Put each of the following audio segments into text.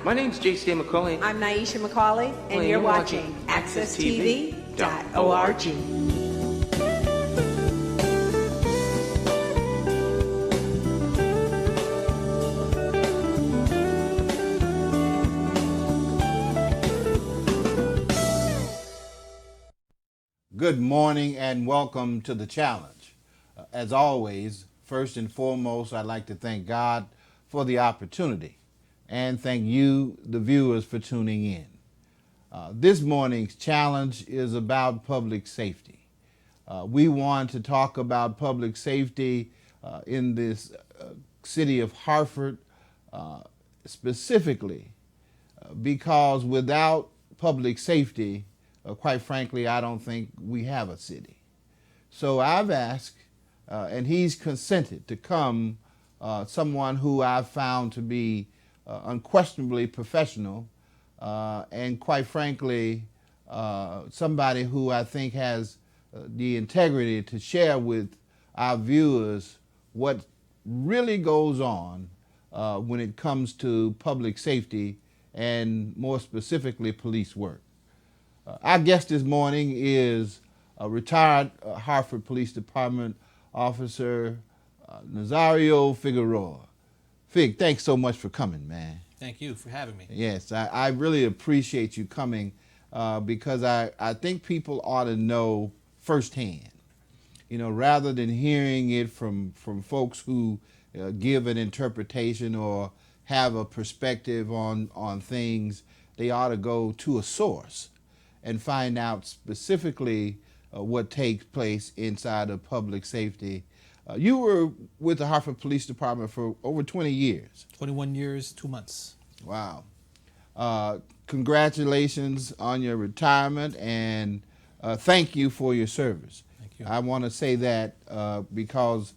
My name's J.C. McCauley. I'm Naisha McCauley, and you're watching AccessTV.org. Good morning and welcome to the challenge. As always, first and foremost, I'd like to thank God for the opportunity and thank you, the viewers, for tuning in. This morning's challenge is about public safety. We want to talk about public safety in this city of Hartford specifically because without public safety, quite frankly, I don't think we have a city. So I've asked, and he's consented to come, someone who I've found to be unquestionably professional, and quite frankly, somebody who I think has the integrity to share with our viewers what really goes on when it comes to public safety and more specifically police work. Our guest this morning is a retired Hartford Police Department officer, Nazario Figueroa. Fig, thanks so much for coming, man. Thank you for having me. Yes, I really appreciate you coming because I think people ought to know firsthand, you know, rather than hearing it from folks who give an interpretation or have a perspective on things. They ought to go to a source and find out specifically what takes place inside of public safety. You were with the Hartford Police Department for over 20 years. 21 years, 2 months. Wow. Congratulations on your retirement, and thank you for your service. Thank you. I want to say that because,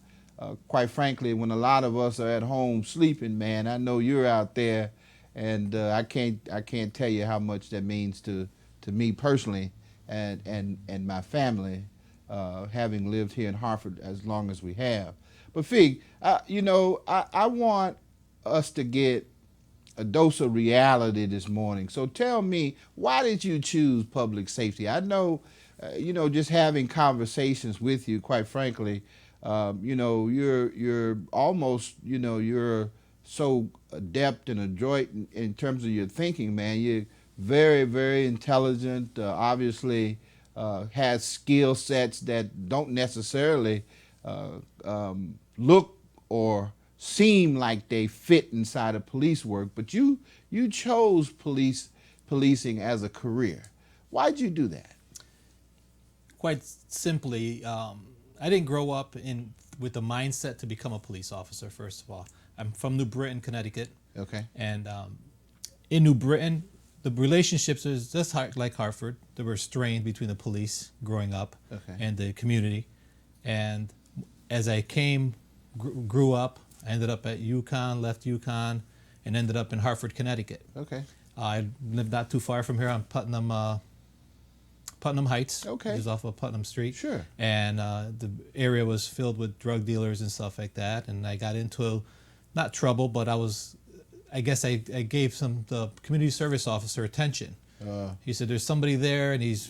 quite frankly, when a lot of us are at home sleeping, man, I know you're out there, and I can't tell you how much that means to me personally and my family, having lived here in Hartford as long as we have. But Fig, you know, I want us to get a dose of reality this morning. So tell me, why did you choose public safety? I know, you know, just having conversations with you, quite frankly, you know, you're almost, you know, you're so adept and adroit in terms of your thinking, man. You're very, very intelligent, obviously has skill sets that don't necessarily look or seem like they fit inside of police work, but you chose policing as a career. Why'd you do that? Quite simply, I didn't grow up with the mindset to become a police officer, first of all. I'm from New Britain, Connecticut. Okay. And in New Britain, the relationships is just like Hartford. They were strained between the police growing up and the community. And as I grew up, I ended up at UConn, left UConn, and ended up in Hartford, Connecticut. Okay. I lived not too far from here on Putnam Heights, okay, which is off of Putnam Street. Sure. And the area was filled with drug dealers and stuff like that. And I got into, not trouble, but I guess I gave the community service officer attention. He said, there's somebody there and he's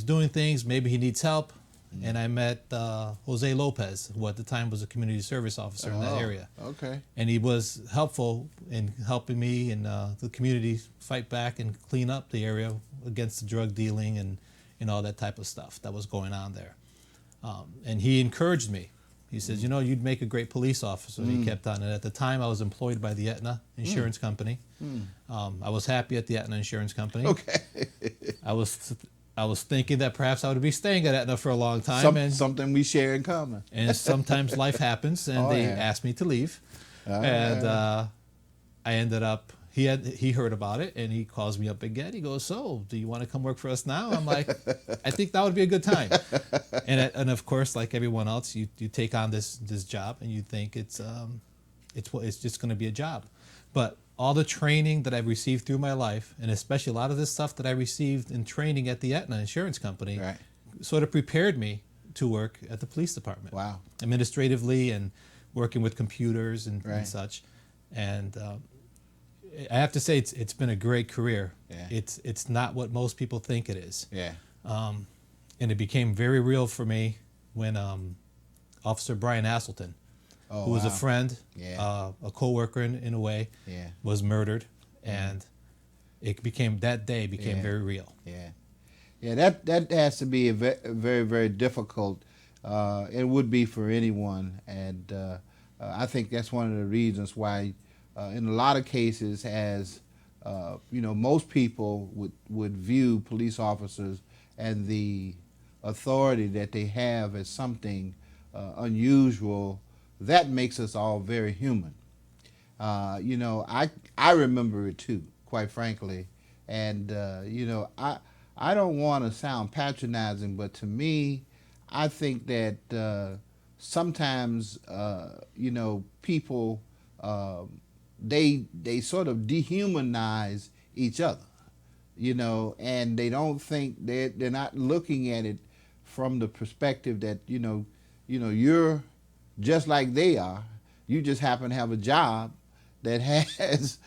doing things, maybe he needs help. And I met Jose Lopez, who at the time was a community service officer in that area. Okay. And he was helpful in helping me and the community fight back and clean up the area against the drug dealing and all that type of stuff that was going on there. And he encouraged me. He says, you know, you'd make a great police officer. He kept on. And at the time, I was employed by the Aetna Insurance Company. I was happy at the Aetna Insurance Company. Okay. I was thinking that perhaps I would be staying at Aetna for a long time. Something we share in common. And sometimes life happens, and they asked me to leave. I ended up, he heard about it, and he calls me up again. He goes, so, do you want to come work for us now? I'm like, I think that would be a good time. And of course, like everyone else, you take on this job, and you think it's just going to be a job. But all the training that I've received through my life, and especially a lot of this stuff that I received in training at the Aetna Insurance Company, sort of prepared me to work at the police department. Wow. Administratively and working with computers and such. And I have to say it's been a great career. Yeah. It's not what most people think it is. Yeah. And it became very real for me when Officer Brian Asselton, who was a friend, Yeah. a co-worker in a way, Yeah. was murdered, and that day became Yeah. very real. Yeah. Yeah, that has to be a very, very difficult. It would be for anyone, and I think that's one of the reasons why, in a lot of cases, as most people would view police officers and the authority that they have as something unusual. That makes us all very human. I remember it too, quite frankly, and I don't want to sound patronizing, but to me, I think that sometimes people they sort of dehumanize each other, and they don't think they're not looking at it from the perspective that you're just like they are. You just happen to have a job that has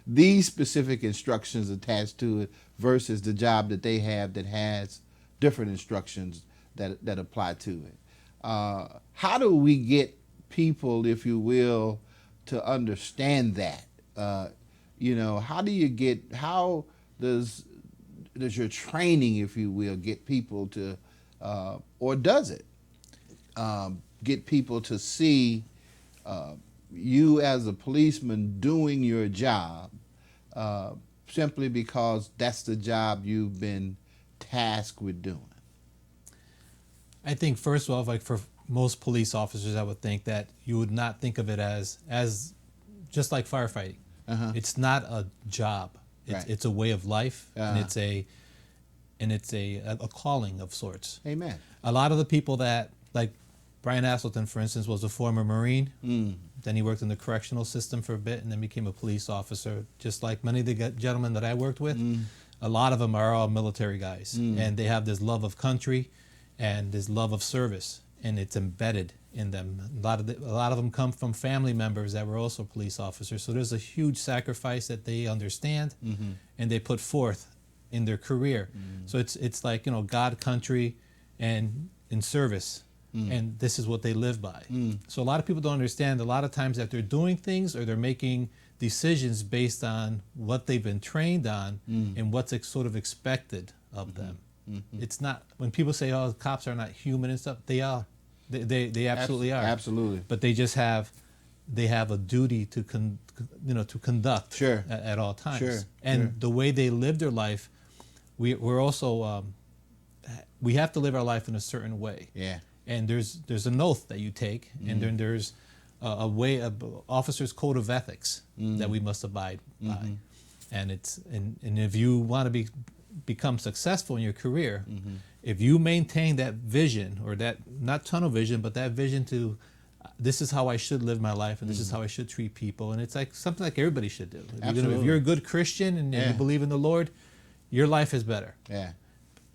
these specific instructions attached to it versus the job that they have that has different instructions that apply to it. How do we get people, if you will, to understand that? How does your training, if you will, get people to, or does it get people to see you as a policeman doing your job simply because that's the job you've been tasked with doing? I think first of all, like for most police officers, I would think that you would not think of it as just like firefighting. Uh-huh. It's not a job. It's a way of life, Uh-huh. and it's a calling of sorts. Amen. A lot of the people that, like Brian Asselton, for instance, was a former Marine. Mm. Then he worked in the correctional system for a bit, and then became a police officer. Just like many of the gentlemen that I worked with, a lot of them are all military guys, and they have this love of country and this love of service, and it's embedded in them. A lot of them come from family members that were also police officers. So there's a huge sacrifice that they understand, and they put forth in their career. So it's like God, country, and in service. And this is what they live by. So a lot of people don't understand. A lot of times that they're doing things or they're making decisions based on what they've been trained on and what's sort of expected of them. It's not, when people say, "Oh, cops are not human" and stuff, they are. They absolutely are. Absolutely. But they just have a duty to conduct Sure. at all times. Sure. And Sure. the way they live their life, we're also we have to live our life in a certain way. Yeah. And there's an oath that you take, and then there's a way of officers' code of ethics that we must abide by. And and if you want to become successful in your career, if you maintain that vision, or that, not tunnel vision, but that vision to this is how I should live my life, and this is how I should treat people, and it's like something like everybody should do. If you're a good Christian and you believe in the Lord, your life is better. Yeah.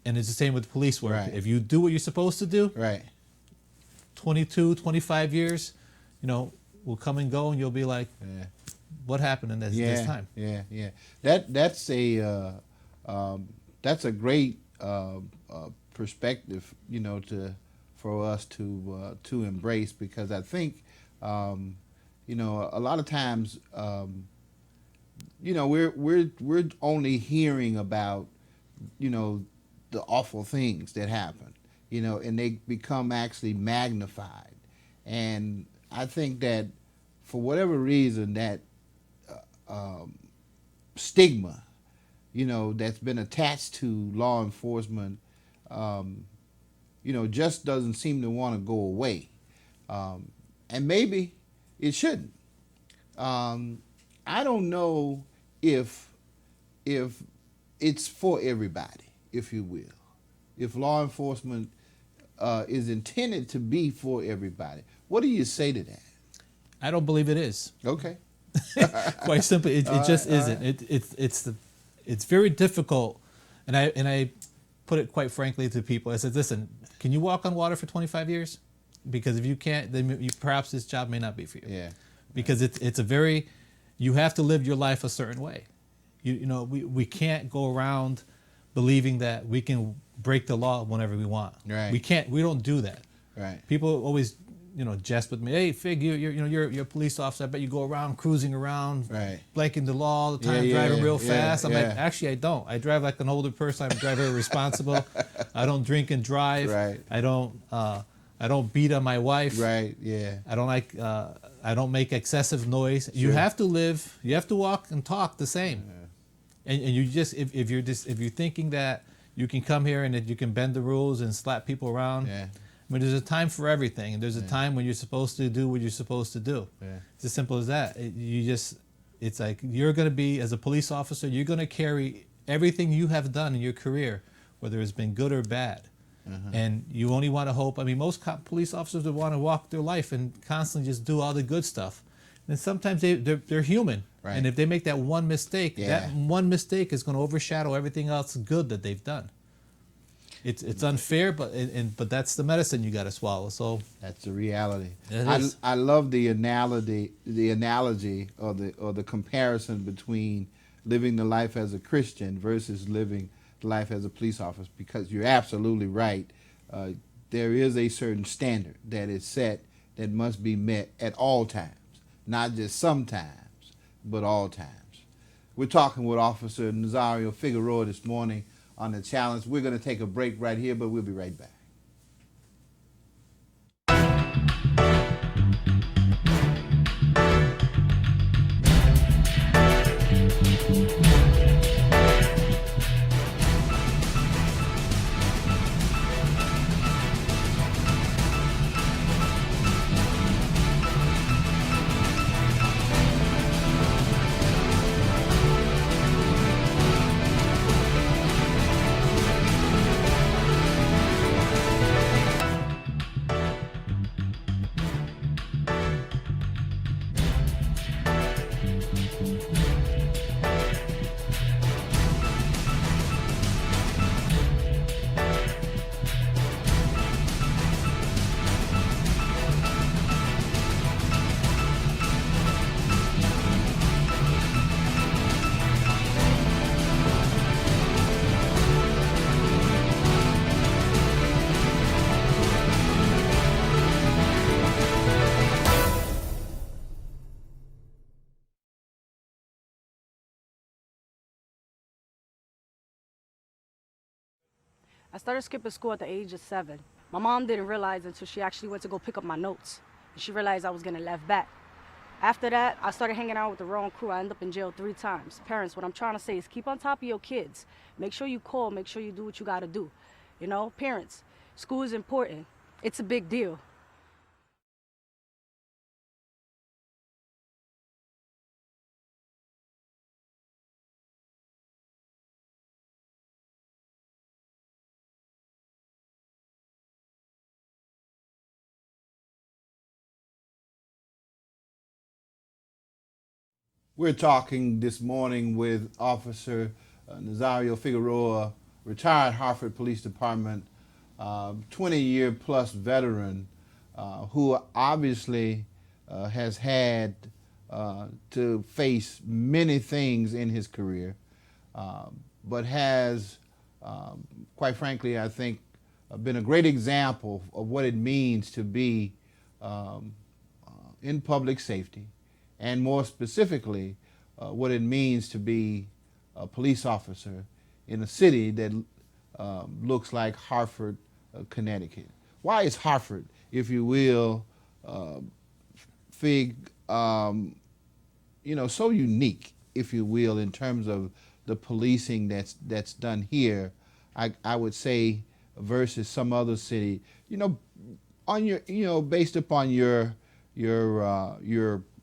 And it's the same with police work. Right. If you do what you're supposed to do, Right. 22, 25 years, will come and go, and you'll be like, Yeah. what happened in this time? Yeah. Yeah. That's a great perspective, for us to embrace, because I think a lot of times we're only hearing about the awful things that happen, and they become actually magnified. And I think that for whatever reason, that stigma, that's been attached to law enforcement, just doesn't seem to want to go away. And maybe it shouldn't. I don't know if it's for everybody, if you will. If law enforcement is intended to be for everybody. What do you say to that? I don't believe it is. Okay. Quite simply, it just isn't. It's very difficult, and I put it quite frankly to people. I said, listen, can you walk on water for 25 years? Because if you can't, then perhaps this job may not be for you. Yeah. Because it's a very, you have to live your life a certain way. We can't go around believing that we can break the law whenever we want. Right. We don't do that. Right. People always, jest with me. Hey, Fig, you're a police officer. I bet you go around cruising around, right, breaking the law all the time, driving real fast. I'm like, yeah. actually, I don't. I drive like an older person. I drive very responsible. I don't drink and drive. Right. I don't beat on my wife. Right. Yeah. I don't make excessive noise. Sure. You have to live. You have to walk and talk the same. Yeah. And you just if you're thinking that you can come here and that you can bend the rules and slap people around. Yeah. I mean, there's a time for everything, and there's a time when you're supposed to do what you're supposed to do. Yeah. It's as simple as that. It's like you're going to be, as a police officer, you're going to carry everything you have done in your career, whether it's been good or bad. And you only want to hope. I mean, most police officers would want to walk their life and constantly just do all the good stuff. And sometimes they're human. Right. And if they make that one mistake, that one mistake is going to overshadow everything else good that they've done. It's unfair, but that's the medicine you got to swallow. So that's the reality. I love the analogy or the comparison between living the life as a Christian versus living life as a police officer, because you're absolutely right. There is a certain standard that is set that must be met at all times, not just sometimes, but all times. We're talking with Officer Nazario Figueroa this morning on the challenge. We're going to take a break right here, but we'll be right back. I started skipping school at the age of 7. My mom didn't realize until she actually went to go pick up my notes. And she realized I was getting left back. After that, I started hanging out with the wrong crew. I ended up in jail 3 times. Parents, what I'm trying to say is keep on top of your kids. Make sure you call, make sure you do what you gotta do. Parents, school is important. It's a big deal. We're talking this morning with Officer Nazario Figueroa, retired Hartford Police Department, 20-year plus veteran, who obviously has had to face many things in his career, but has, quite frankly, I think, been a great example of what it means to be in public safety, and more specifically, what it means to be a police officer in a city that looks like Hartford, Connecticut. Why is Hartford, if you will, Fig, so unique, if you will, in terms of the policing that's done here, I would say, versus some other city, on your, based upon your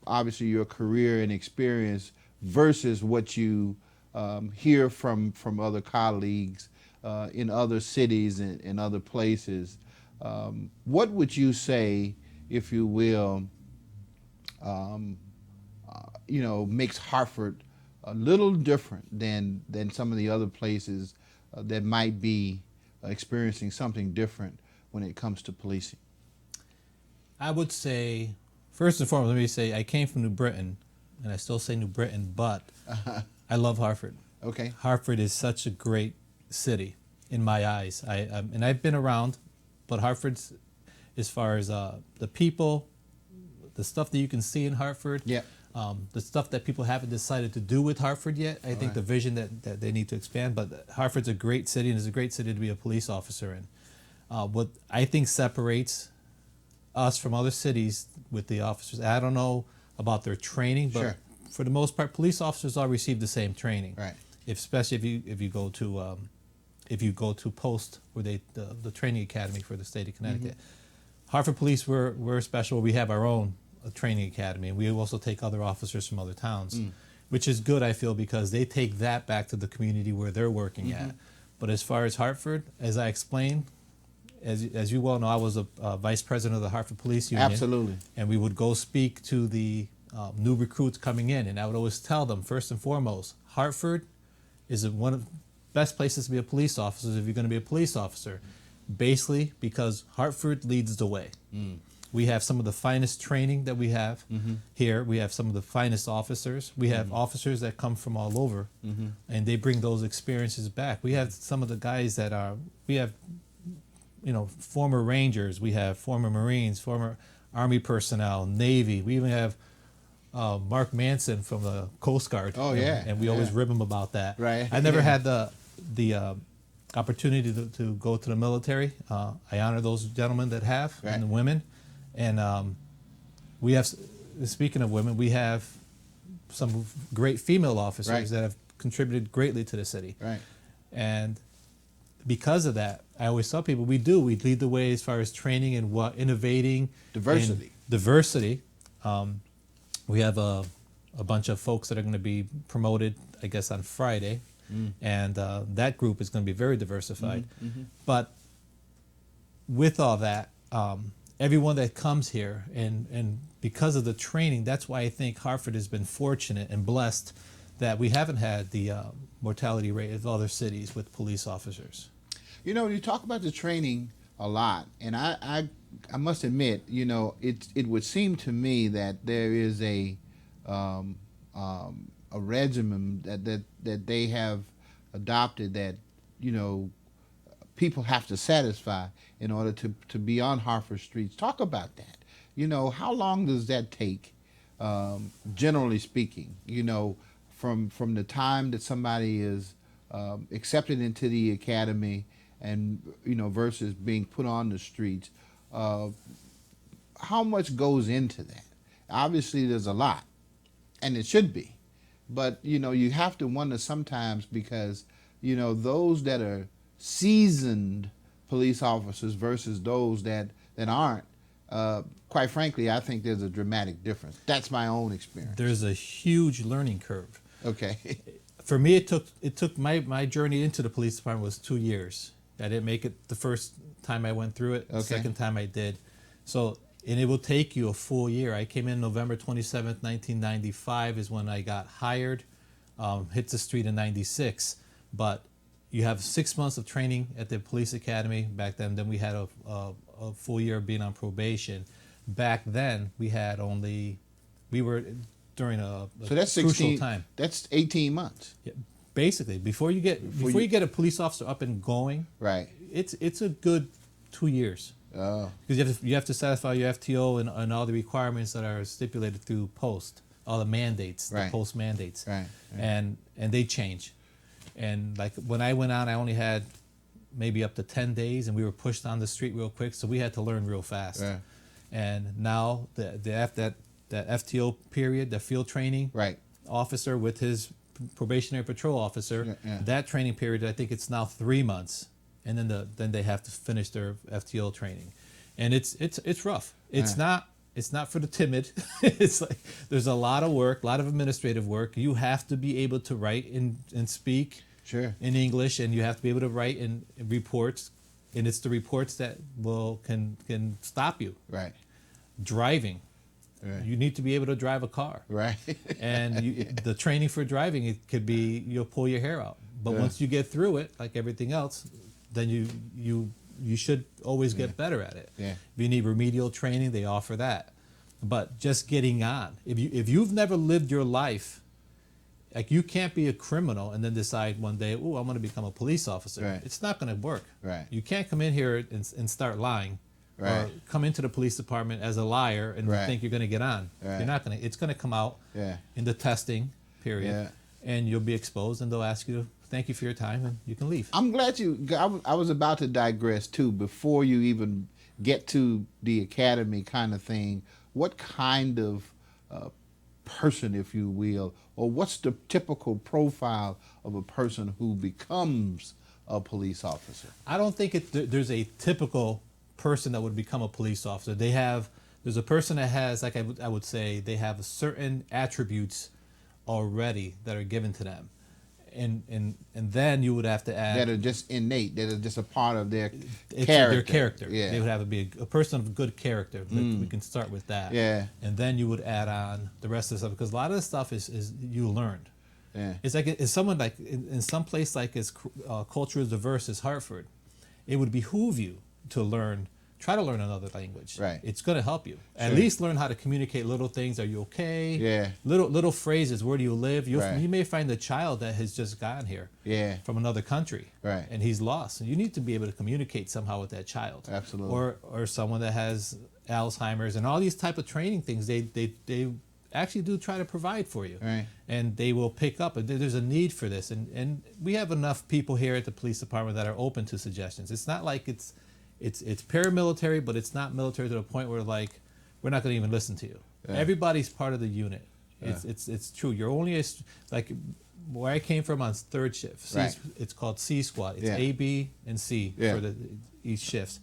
obviously your career and experience versus what you hear from other colleagues in other cities and other places. What would you say, if you will, makes Hartford a little different than some of the other places that might be experiencing something different when it comes to policing? I would say, first and foremost, let me say I came from New Britain, and I still say New Britain, but I love Hartford. Okay. Hartford is such a great city in my eyes. And I've been around, but Hartford's, as far as the people, the stuff that you can see in Hartford, Yeah. the stuff that people haven't decided to do with Hartford yet, I think the vision that they need to expand. But Hartford's a great city, and it's a great city to be a police officer in. What I think separates us from other cities with the officers, I don't know about their training, but Sure. for the most part, police officers all receive the same training. Right. Especially if you go to Post, where the training academy for the state of Connecticut. Hartford Police, we're special. We have our own training academy, and we also take other officers from other towns, which is good, I feel, because they take that back to the community where they're working at. But as far as Hartford, as I explained, as you well know, I was a vice president of the Hartford Police Union. Absolutely. And we would go speak to the new recruits coming in, and I would always tell them, first and foremost, Hartford is one of the best places to be a police officer if you're going to be a police officer, basically because Hartford leads the way. We have some of the finest training that we have here. We have some of the finest officers. We have officers that come from all over, and they bring those experiences back. We have some of the guys that we have, former Rangers. We have former Marines, former Army personnel, Navy. We even have Mark Manson from the Coast Guard. Oh, yeah. And we always rib him about that. Right. I never had the opportunity to go to the military. I honor those gentlemen that have, Right. and the women. And we have, speaking of women, we have some great female officers Right. that have contributed greatly to the city. Right. And because of that, I always tell people we lead the way as far as training and innovating. Diversity. And diversity. We have a bunch of folks that are going to be promoted, I guess, on Friday. And that group is going to be very diversified. But with all that, everyone that comes here, and because of the training, that's why I think Hartford has been fortunate and blessed that we haven't had the mortality rate of other cities with police officers. You talk about the training a lot, and I must admit, it would seem to me that there is a regimen that they have adopted that people have to satisfy in order to be on Hartford streets. Talk about that. How long does that take, generally speaking? From the time that somebody is accepted into the academy and versus being put on the streets. How much goes into that? Obviously, there's a lot, and it should be. But, you have to wonder sometimes because, those that are seasoned police officers versus those that aren't, quite frankly, I think there's a dramatic difference. That's my own experience. There's a huge learning curve. Okay. For me, it took my journey into the police department was 2 years. I didn't make it the first time I went through it. The second time I did. So, and it will take you a full year. I came in November 27th, 1995 is when I got hired. Hit the street in 96. But you have 6 months of training at the police academy back then. Then we had a full year of being on probation. Back then, we were during a so that's crucial 16, time. That's 18 months. Yeah, basically, before you get a police officer up and going, Right. It's a good 2 years. Oh. Because you have to satisfy your FTO and all the requirements that are stipulated through Post, all the mandates, Right. the Post mandates, Right. and they change. And like when I went on, I only had maybe up to 10 days, and we were pushed on the street real quick, so we had to learn real fast. Yeah. And now that FTO period, the field training Right. officer with his probationary patrol officer, Yeah. that training period, I think it's now 3 months, and then they have to finish their FTO training, and it's rough. It's not for the timid. It's like there's a lot of work, a lot of administrative work. You have to be able to write and speak Sure. in English, and you have to be able to write in reports, and it's the reports that can stop you. Right. Driving. Right. You need to be able to drive a car. Right. And the training for driving, it could be you'll pull your hair out. But once you get through it, like everything else, then you should always get better at it. Yeah. If you need remedial training, they offer that. But just getting on. If you've never lived your life, like you can't be a criminal and then decide one day, oh, I'm going to become a police officer. Right. It's not going to work. Right. You can't come in here and start lying, Right. or come into the police department as a liar and Right. think you're going to get on. Right. You're not going to. It's going to come out in the testing period, Yeah. and you'll be exposed, and they'll ask you, thank you for your time, and you can leave. I'm glad I was about to digress too before you even get to the academy kind of thing. What kind of person, if you will, or what's the typical profile of a person who becomes a police officer? I don't think there's a typical person that would become a police officer. There's a person that has, like I would say, they have certain attributes already that are given to them. And then you would have to add That are just innate, that are just a part of their it's character. their character. Yeah. They would have to be a person of good character. We can start with that. Yeah. And then you would add on the rest of the stuff, because a lot of the stuff is you learned. Yeah. It's like it's someone like in some place like as culture as diverse as Hartford, it would behoove you to try to learn another language. Right. It's going to help you. At Sure. least learn how to communicate little things. Are you okay? Yeah. Little phrases. Where do you live? Right. You may find a child that has just gotten here. Yeah. From another country. Right. And he's lost. And you need to be able to communicate somehow with that child. Absolutely. Or someone that has Alzheimer's and all these type of training things. They actually do try to provide for you. Right. And they will pick up. And there's a need for this. And we have enough people here at the police department that are open to suggestions. It's not like it's paramilitary, but it's not military to the point where like we're not going to even listen to you. Yeah. Everybody's part of the unit. Yeah. It's true. You're only like where I came from on third shift. Right. It's called C squad. It's Yeah. A, B, and C Yeah. for each shifts.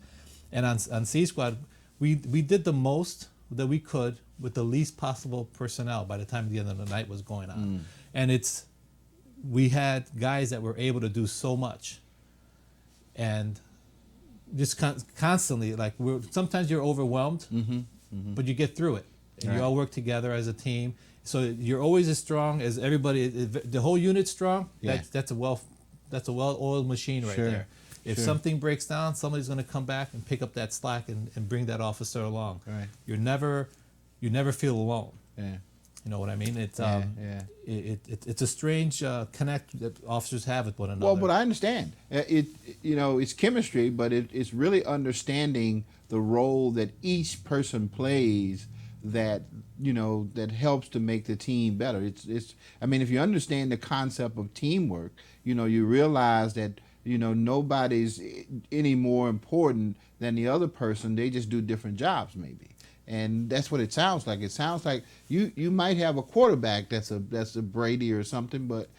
And on C squad, we did the most that we could with the least possible personnel by the time the end of the night was going on. And we had guys that were able to do so much. And just constantly, like sometimes you're overwhelmed, but you get through it, and you all work together as a team. So you're always as strong as everybody. The whole unit's strong. Yeah. That's a well-oiled machine right Sure. there. If Sure. something breaks down, somebody's going to come back and pick up that slack and bring that officer along. Right. You never feel alone. Yeah. You know what I mean? It's Yeah. it's a strange connect that officers have with one another. Well, but I understand. It's chemistry, but it's really understanding the role that each person plays that helps to make the team better. I mean, if you understand the concept of teamwork, you realize that nobody's any more important than the other person. They just do different jobs, maybe. And that's what it sounds like. It sounds like you might have a quarterback that's a Brady or something, but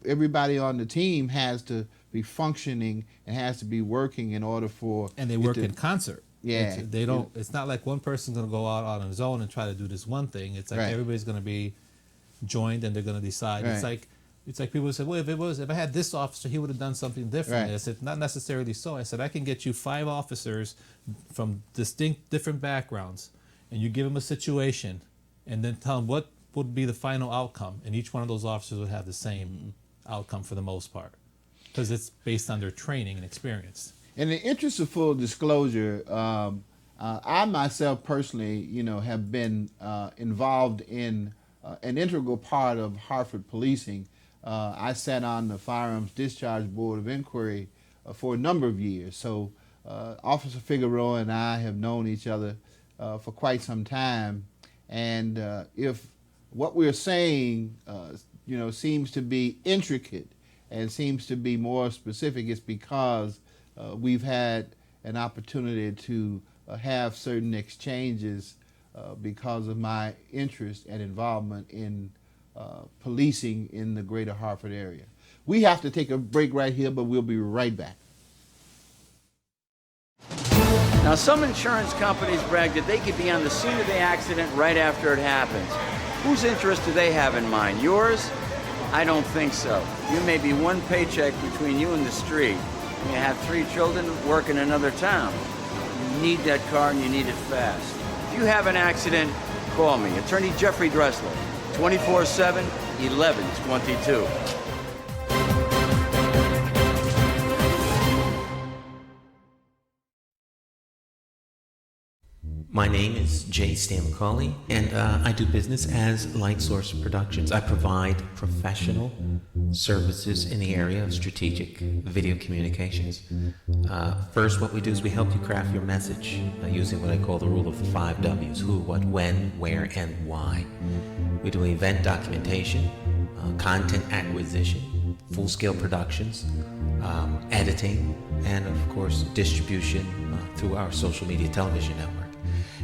everybody on the team has to be functioning and has to be working in order for. And they work in concert. Yeah. They don't. It's not like one person's going to go out on his own and try to do this one thing. It's like Right. everybody's going to be joined and they're going to decide. Right. It's like people say, well, if I had this officer, he would have done something different. Right. I said, not necessarily so. I said, I can get you 5 officers from distinct different backgrounds, and you give them a situation, and then tell them what would be the final outcome, and each one of those officers would have the same outcome for the most part, because it's based on their training and experience. In the interest of full disclosure, I myself personally, have been involved in an integral part of Hartford policing. I sat on the Firearms Discharge Board of Inquiry for a number of years. So Officer Figueroa and I have known each other for quite some time. And if what we're saying, seems to be intricate and seems to be more specific, it's because we've had an opportunity to have certain exchanges because of my interest and involvement in policing in the greater Hartford area. We have to take a break right here, but we'll be right back. Now, some insurance companies brag that they could be on the scene of the accident right after it happens. Whose interest do they have in mind? Yours? I don't think so. You may be one paycheck between you and the street, and you have 3 children work in another town. You need that car and you need it fast. If you have an accident, call me, Attorney Jeffrey Dressler, 24/7, 1122. My name is J. Stan McCauley, and I do business as Light Source Productions. I provide professional services in the area of strategic video communications. First, what we do is we help you craft your message using what I call the rule of the 5 W's: who, what, when, where, and why. We do event documentation, content acquisition, full-scale productions, editing, and of course distribution through our social media television network.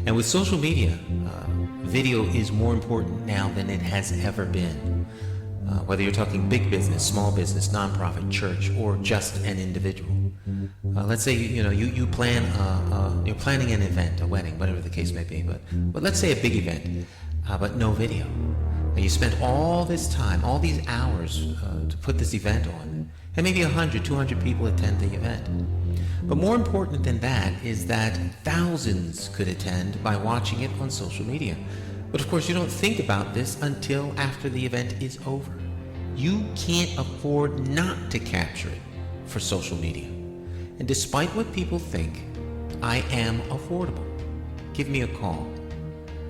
And with social media, video is more important now than it has ever been. Whether you're talking big business, small business, nonprofit, church, or just an individual. Let's say you plan you're planning an event, a wedding, whatever the case may be, but let's say a big event, but no video. And you spent all this time, all these hours to put this event on, and maybe 100, 200 people attend the event. But more important than that is that thousands could attend by watching it on social media. But of course, you don't think about this until after the event is over. You can't afford not to capture it for social media. And despite what people think, I am affordable. Give me a call.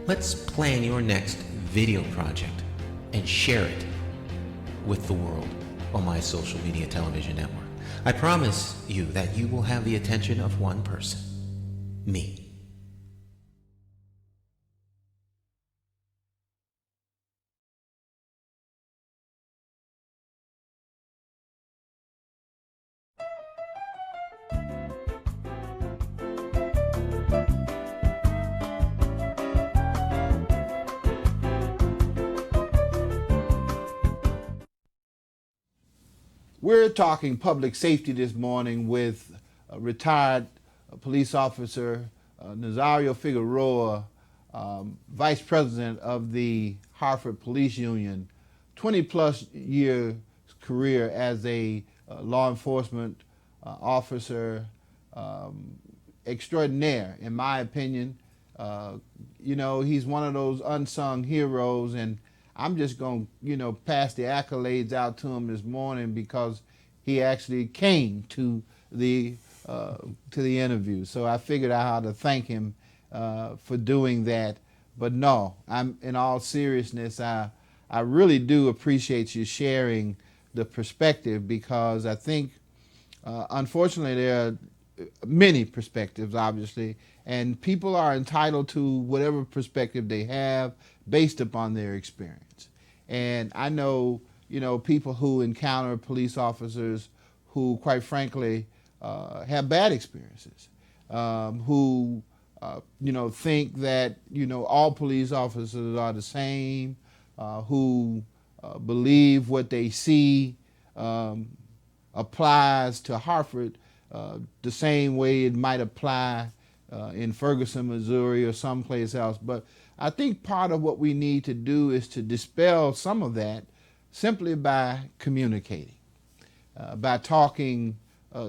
Let's plan your next video project and share it with the world on my social media television network. I promise you that you will have the attention of one person, me. We're talking public safety this morning with retired police officer Nazario Figueroa, vice president of the Hartford Police Union, 20-plus year career as a law enforcement officer extraordinaire, in my opinion. He's one of those unsung heroes, and I'm just going to, pass the accolades out to him this morning because he actually came to the interview. So I figured out how to thank him for doing that. But no, in all seriousness, I really do appreciate you sharing the perspective, because I think, unfortunately, there are many perspectives, obviously, and people are entitled to whatever perspective they have based upon their experience. And I know, people who encounter police officers who, quite frankly, have bad experiences, who, think that, all police officers are the same, who believe what they see applies to Hartford the same way it might apply in Ferguson, Missouri, or someplace else. But I think part of what we need to do is to dispel some of that simply by communicating, by talking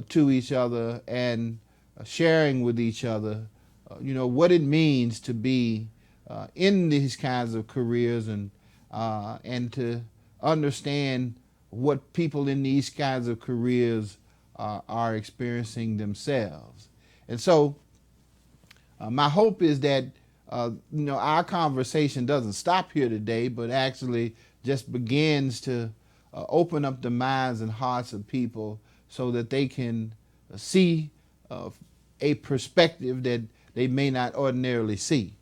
to each other and sharing with each other, what it means to be in these kinds of careers, and to understand what people in these kinds of careers are experiencing themselves. And so my hope is that our conversation doesn't stop here today, but actually just begins to open up the minds and hearts of people so that they can see a perspective that they may not ordinarily see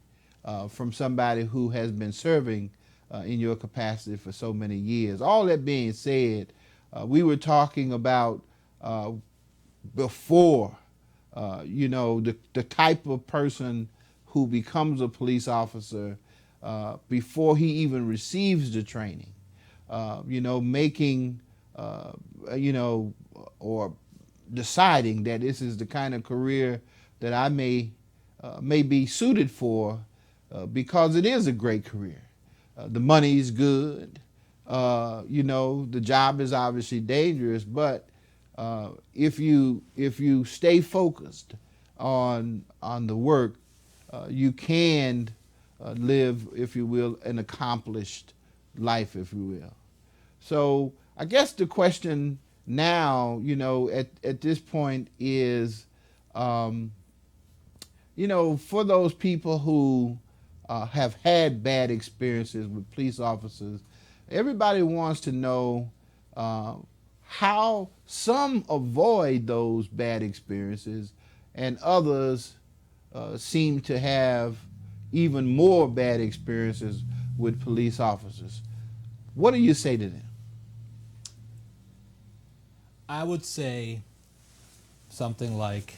from somebody who has been serving in your capacity for so many years. All that being said, we were talking about before, the type of person who becomes a police officer before he even receives the training, making, or deciding that this is the kind of career that I may be suited for because it is a great career. The money is good. The job is obviously dangerous, but if you stay focused on the work, you can live, if you will, an accomplished life, if you will. So I guess the question now, at this point is, for those people who have had bad experiences with police officers, everybody wants to know how some avoid those bad experiences and others seem to have even more bad experiences with police officers. What do you say to them? I would say something like,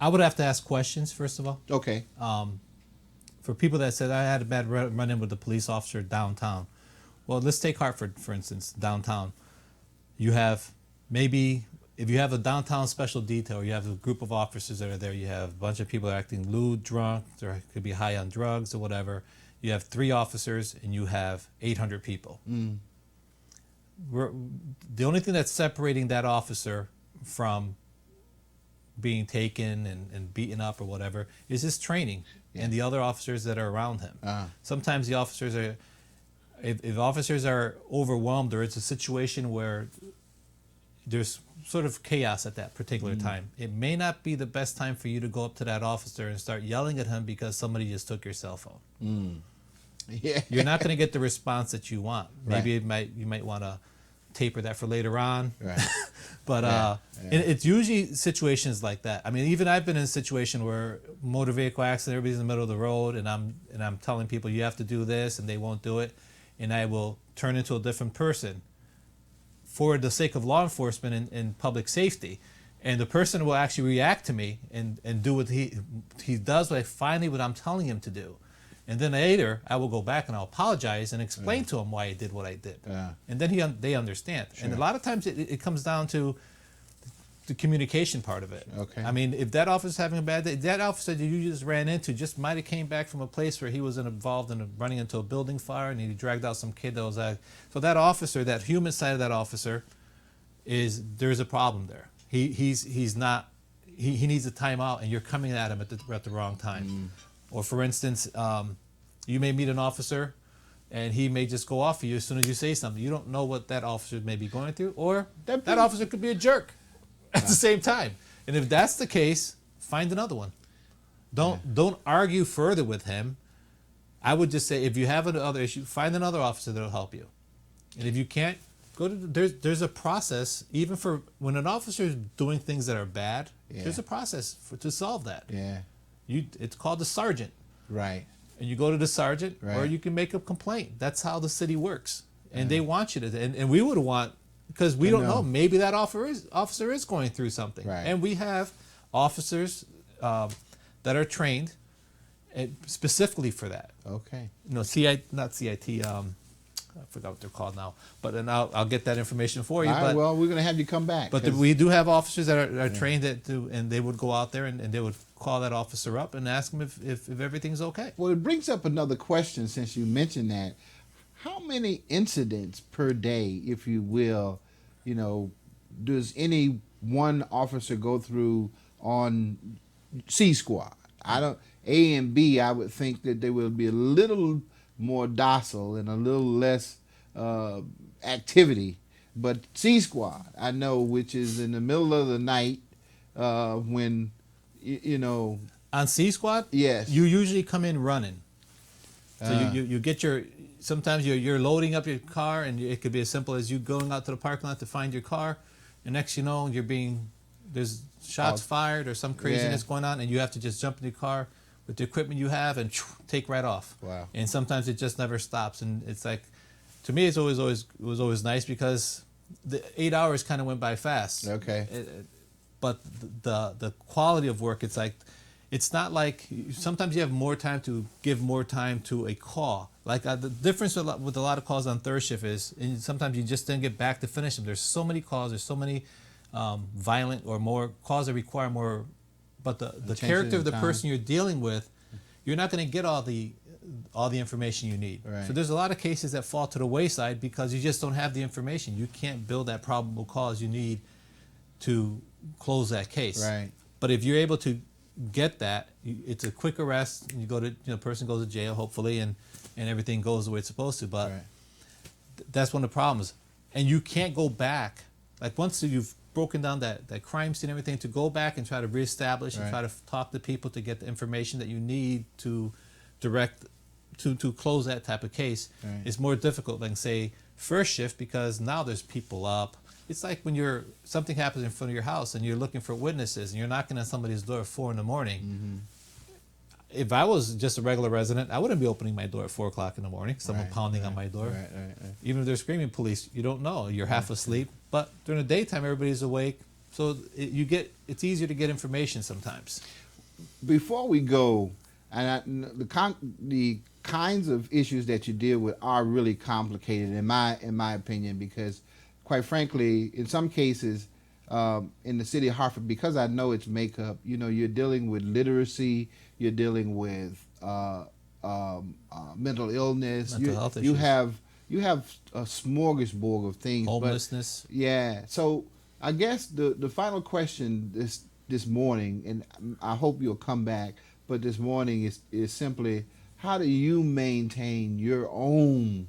I would have to ask questions, first of all. Okay. For people that said, I had a bad run-in with a police officer downtown. Well, let's take Hartford, for instance, downtown. You have maybe, if you have a downtown special detail, you have a group of officers that are there, you have a bunch of people that are acting lewd, drunk, or could be high on drugs or whatever. You have 3 officers and you have 800 people. The only thing that's separating that officer from being taken and beaten up or whatever is his training and the other officers that are around him. Sometimes the officers are, if officers are overwhelmed or it's a situation where there's sort of chaos at that particular time, it may not be the best time for you to go up to that officer and start yelling at him because somebody just took your cell phone. Yeah. You're not going to get the response that you want. Maybe you might want to taper that for later on. Right. But it's usually situations like that. I mean, even I've been in a situation where motor vehicle accident, everybody's in the middle of the road, and I'm telling people you have to do this, and they won't do it, and I will turn into a different person for the sake of law enforcement and public safety. And the person will actually react to me and do what he does what I'm telling him to do. And then later, I will go back and I'll apologize and explain to him why I did what I did. And then they understand. Sure. And a lot of times it comes down to the communication part of it. Okay. I mean, if that officer's having a bad day, that officer that you just ran into just might have came back from a place where he was involved in running into a building fire and he dragged out some kid that was out. So that officer, that human side of that officer, there's a problem there. He needs a timeout and you're coming at him at the wrong time. Or for instance, you may meet an officer and he may just go off of you as soon as you say something. You don't know what that officer may be going through, or that officer could be a jerk at the same time. And if that's the case, find another one. Don't argue further with him. I would just say, if you have another issue, find another officer that'll help you. And if you can't, there's a process, even for when an officer is doing things that are bad, there's a process to solve that. Yeah. It's called the sergeant. Right. And you go to the sergeant, Right. or you can make a complaint. That's how the city works. And they want you to, and we would want, because we don't know, maybe that officer is going through something. Right. And we have officers that are trained specifically for that. Okay. Not CIT, I forgot what they're called now, but then I'll get that information for you. All right, well, we're going to have you come back. But we do have officers that are trained and they would go out there and they would call that officer up and ask him if everything's okay. Well, it brings up another question since you mentioned that. How many incidents per day, if you will, does any one officer go through on C Squad? A and B, I would think that they will be a little more docile and a little less activity. But C Squad, I know, which is in the middle of the night when, On C Squad? Yes. You usually come in running. So you get sometimes you're loading up your car, and it could be as simple as you going out to the parking lot to find your car, and next you know there's shots fired or some craziness going on, and you have to just jump in your car with the equipment you have and take right off. Wow. And sometimes it just never stops, and it's like, to me, it was always nice because the 8 hours kind of went by fast. Okay. But the quality of work, it's not like sometimes you have more time to give more time to a call. Like the difference with a lot of calls on third shift is, and sometimes you just didn't get back to finish them. There's so many calls. There's so many violent or more calls that require more. But the character of the person you're dealing with, you're not going to get all the information you need. Right. So there's a lot of cases that fall to the wayside because you just don't have the information. You can't build that probable cause you need to close that case. Right. But if you're able to get that, it's a quick arrest. And you go to, person goes to jail hopefully, and everything goes the way it's supposed to. But that's one of the problems. And you can't go back. Like once you've broken down that crime scene and everything, to go back and try to reestablish and try to talk to people to get the information that you need to direct to close that type of case is more difficult than, say, first shift, because now there's people up. It's like when something happens in front of your house and you're looking for witnesses and you're knocking on somebody's door at 4 a.m. If I was just a regular resident, I wouldn't be opening my door at 4 o'clock in the morning. Someone pounding on my door. Even if they're screaming police, you don't know. You're half asleep. But during the daytime, everybody's awake. So it's easier to get information sometimes. Before we go, and the kinds of issues that you deal with are really complicated in my opinion, because quite frankly, in some cases, in the city of Hartford, because I know its makeup, you're dealing with literacy, you're dealing with mental illness, mental health issues. You have a smorgasbord of things. Homelessness. But, yeah. So I guess the final question this morning, and I hope you'll come back, but this morning is simply, how do you maintain your own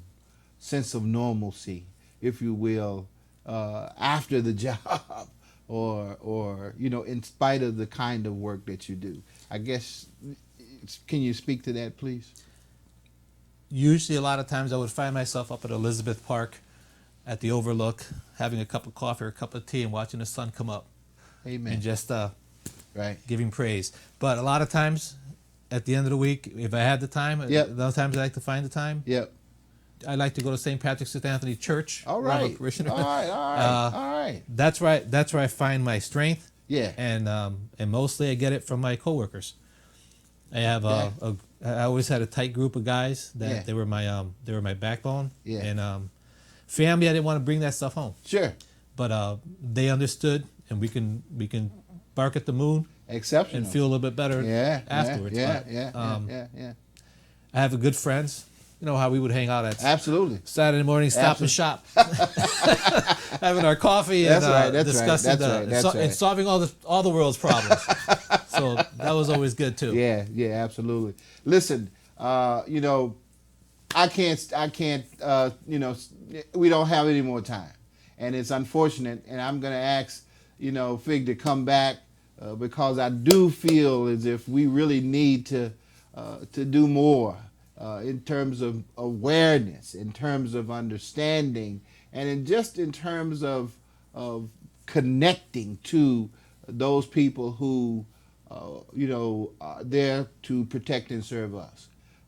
sense of normalcy, if you will, after the job, or in spite of the kind of work that you do? I guess, can you speak to that, please? Usually, a lot of times, I would find myself up at Elizabeth Park at the Overlook, having a cup of coffee or a cup of tea and watching the sun come up. Amen. And just giving praise. But a lot of times, at the end of the week, if I had the time, those times I like to find the time. Yep. I like to go to St. Patrick's St. Anthony Church. All right. I'm a parishioner. All right. That's where I find my strength. Yeah. And mostly I get it from my coworkers. I have I always had a tight group of guys that they were my backbone. Yeah. And family, I didn't want to bring that stuff home. Sure. But they understood, and we can bark at the moon. Exceptional. And feel a little bit better afterwards. Yeah. I have a good friends. You know how we would hang out at Absolutely Saturday morning, stop and shop, having our coffee and discussing and solving all the world's problems. So that was always good too. Yeah, absolutely. Listen, I can't. We don't have any more time, and it's unfortunate. And I'm going to ask, Fig to come back because I do feel as if we really need to do more. In terms of awareness, in terms of understanding, and in terms of connecting to those people who, are there to protect and serve us.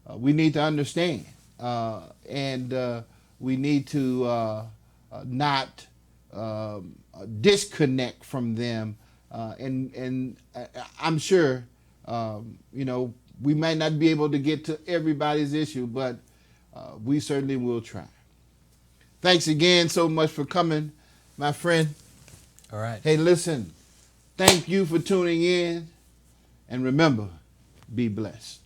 We need to understand, and we need to not disconnect from them. And I'm sure, we might not be able to get to everybody's issue, but we certainly will try. Thanks again so much for coming, my friend. All right. Hey, listen, thank you for tuning in, and remember, be blessed.